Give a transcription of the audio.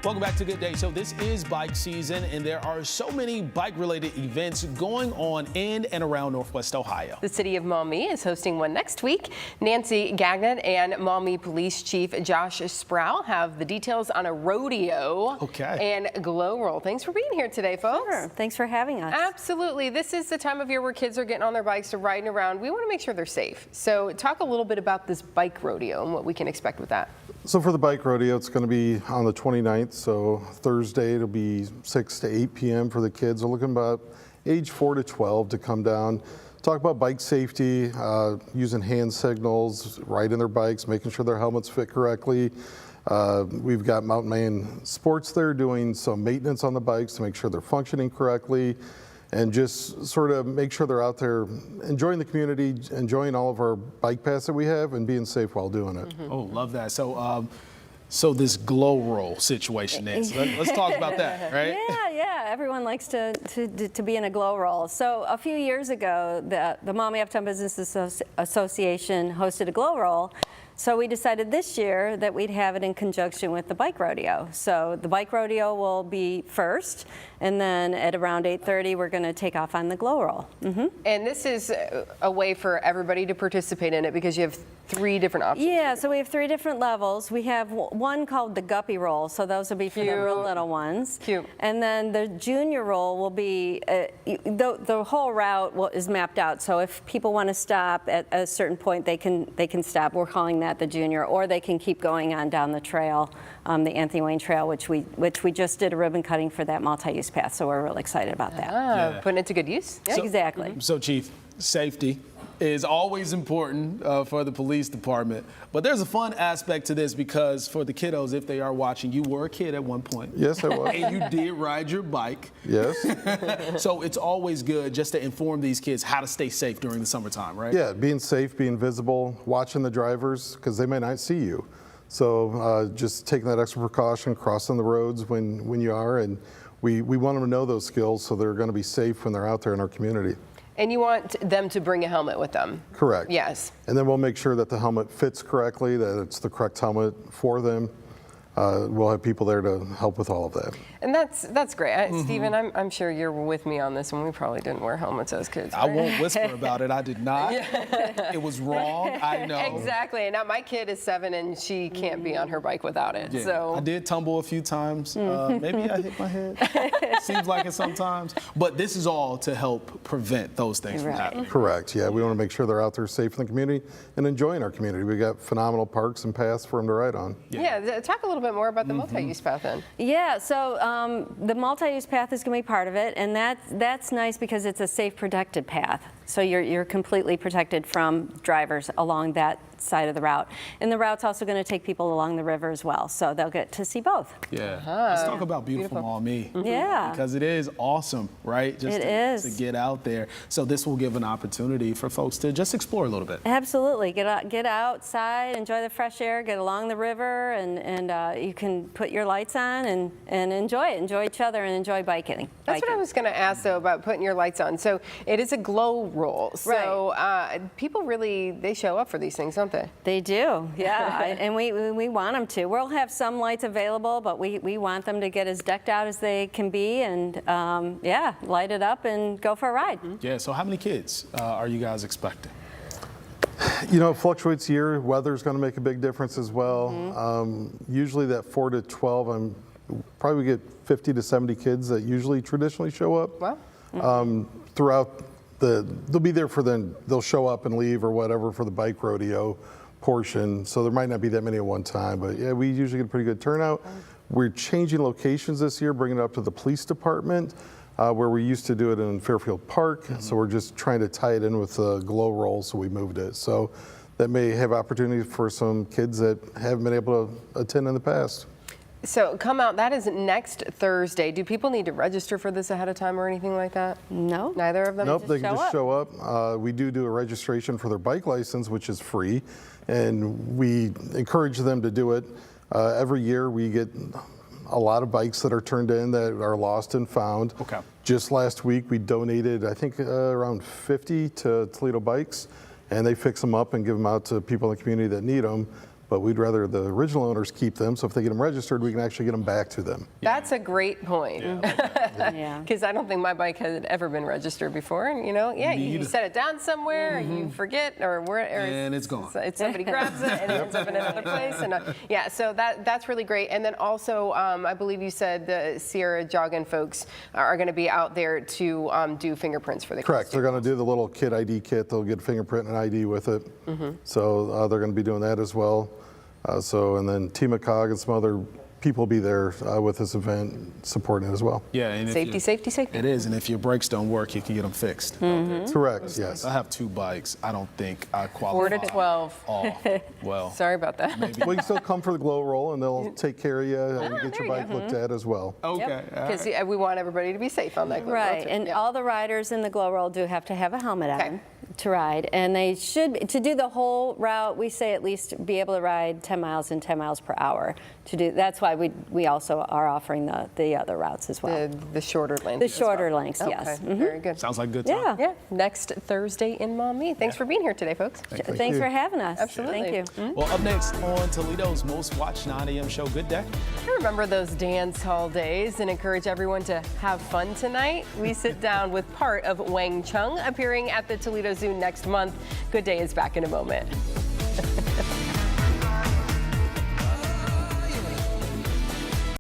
Welcome back to Good Day. So this is bike season, and there are so many bike-related events going on in and around Northwest Ohio. The city of Maumee is hosting one next week. Nancy Gagnet and Maumee Police Chief Josh Sprow have the details on a rodeo and glow roll. Thanks for being here today, folks. Sure. Thanks for having us. Absolutely. This is the time of year where kids are getting on their bikes to riding around. We want to make sure they're safe. So talk a little bit about this bike rodeo and what we can expect with that. So for the bike rodeo, it's going to be on the 29th. So Thursday, it'll be 6 to 8 p.m. for the kids. We're looking about age 4 to 12 to come down, talk about bike safety, using hand signals, riding their bikes, making sure their helmets fit correctly. We've got Mountain Man Sports there doing some maintenance on the bikes to make sure they're functioning correctly, and just sort of make sure they're out there enjoying the community, enjoying all of our bike paths that we have, and being safe while doing it. Oh, love that. So this glow roll situation, Nancy, let's talk about that, right? Yeah. Everyone likes to be in a glow roll. So a few years ago, the Maumee Uptown Business Association hosted a glow roll. So we decided this year that we'd have it in conjunction with the bike rodeo. So the bike rodeo will be first, and then at around 8:30, we're going to take off on the glow roll. And this is a way for everybody to participate in it because you have 3 different options. Yeah, so we have 3 different levels. We have one called the guppy roll, so those will be for the real little ones. Cute. And then the junior roll will be, the whole route is mapped out, so if people want to stop at a certain point, they can stop. We're calling that the junior, or they can keep going on down the trail, the Anthony Wayne Trail, which we just did a ribbon cutting for that multi-use path, so we're really excited about that. Putting it to good use. Yeah. Exactly. So Chief, safety is always important for the police department, but there's a fun aspect to this because for the kiddos, if they are watching, you were a kid at one point. Yes, I was. And you did ride your bike. Yes. So it's always good just to inform these kids how to stay safe during the summertime, right? Yeah, being safe, being visible, watching the drivers, because they may not see you. So just taking that extra precaution, crossing the roads when you are, and we want them to know those skills so they're going to be safe when they're out there in our community. And you want them to bring a helmet with them. Correct. Yes. And then we'll make sure that the helmet fits correctly, that it's the correct helmet for them. We'll have people there to help with all of that. And that's great. Stephen, I'm sure you're with me on this one. We probably didn't wear helmets as kids. I right? won't whisper about it. I did not. It was wrong. I know. Exactly. And now my kid is 7 and she can't be on her bike without it. Yeah. So I did tumble a few times. Maybe I hit my head. Seems like it sometimes. But this is all to help prevent those things from happening. Correct. Yeah, we want to make sure they're out there safe in the community and enjoying our community. We got phenomenal parks and paths for them to ride on. Yeah, talk a little bit more about the multi-use path then. Yeah, so the multi-use path is going to be part of it, and that's nice because it's a safe, protected path. So you're completely protected from drivers along that side of the route. And the route's also going to take people along the river as well, so they'll get to see both. Yeah. Let's talk about beautiful Maumee. Yeah. Because it is awesome, right? Just to get out there. So this will give an opportunity for folks to just explore a little bit. Absolutely. Get outside, enjoy the fresh air, get along the river, and you can put your lights on and enjoy it. Enjoy each other and enjoy biking. That's what I was going to ask, though, about putting your lights on. So it is a glow roll. So people really, they show up for these things, don't they? They do, yeah. And we want them to. We'll have some lights available, but we want them to get as decked out as they can be and, yeah, light it up and go for a ride. Yeah, so how many kids are you guys expecting? You know, it fluctuates year. Weather's going to make a big difference as well. Usually that 4 to 12, probably get 50 to 70 kids that usually traditionally show up. Wow. Throughout they'll be there for they'll show up and leave or whatever for the bike rodeo portion. So there might not be that many at one time, but yeah, we usually get a pretty good turnout. We're changing locations this year, bringing it up to the police department, where we used to do it in Fairfield Park. So we're just trying to tie it in with the glow roll, so we moved it. So that may have opportunities for some kids that haven't been able to attend in the past. So come out, that is next Thursday. Do people need to register for this ahead of time or anything like that? No. Neither of them? Nope, they can just show up. We do a registration for their bike license, which is free, and we encourage them to do it. Every year we get a lot of bikes that are turned in that are lost and found. Okay. Just last week we donated, I think, around 50 to Toledo Bikes, and they fix them up and give them out to people in the community that need them. but we'd rather the original owners keep them, so if they get them registered, we can actually get them back to them. That's a great point. Yeah. Because I don't think my bike had ever been registered before. And, you set it down somewhere, you forget, And it's gone. Somebody grabs it and it ends up in another place. And so that's really great. And then also, I believe you said the Sierra Jogging folks are going to be out there to do fingerprints for the kids. Correct. They're going to do the little kid ID kit. They'll get fingerprint and ID with it. So they're going to be doing that as well. And then Team McCog and some other people will be there with this event supporting it as well. Yeah, and Safety. It is, and if your brakes don't work, you can get them fixed. Correct, yes. I have 2 bikes. I don't think I qualify. 4 to 12. Off. Well, Sorry about that. maybe. Well, you can still come for the glow roll, and they'll take care of you and get there your you bike looked at as well. Okay. all Because right. we want everybody to be safe on that. Right, and all the riders in the glow roll do have to have a helmet on to ride, and they should, to do the whole route, we say at least be able to ride 10 miles and 10 miles per hour. That's why we also are offering the other routes as well. The shorter lengths. The shorter lengths, Okay, yes. very good. Sounds like a good time. Yeah. Yeah, next Thursday in Maumee. Thanks for being here today, folks. Thanks you. for having us. Absolutely. Thank you. Well, up next on Toledo's most watched 9 a.m. show, Good Day. Remember those dance hall days and encourage everyone to have fun tonight? We sit down with part of Wang Chung appearing at the Toledo Zoo next month. Good Day is back in a moment.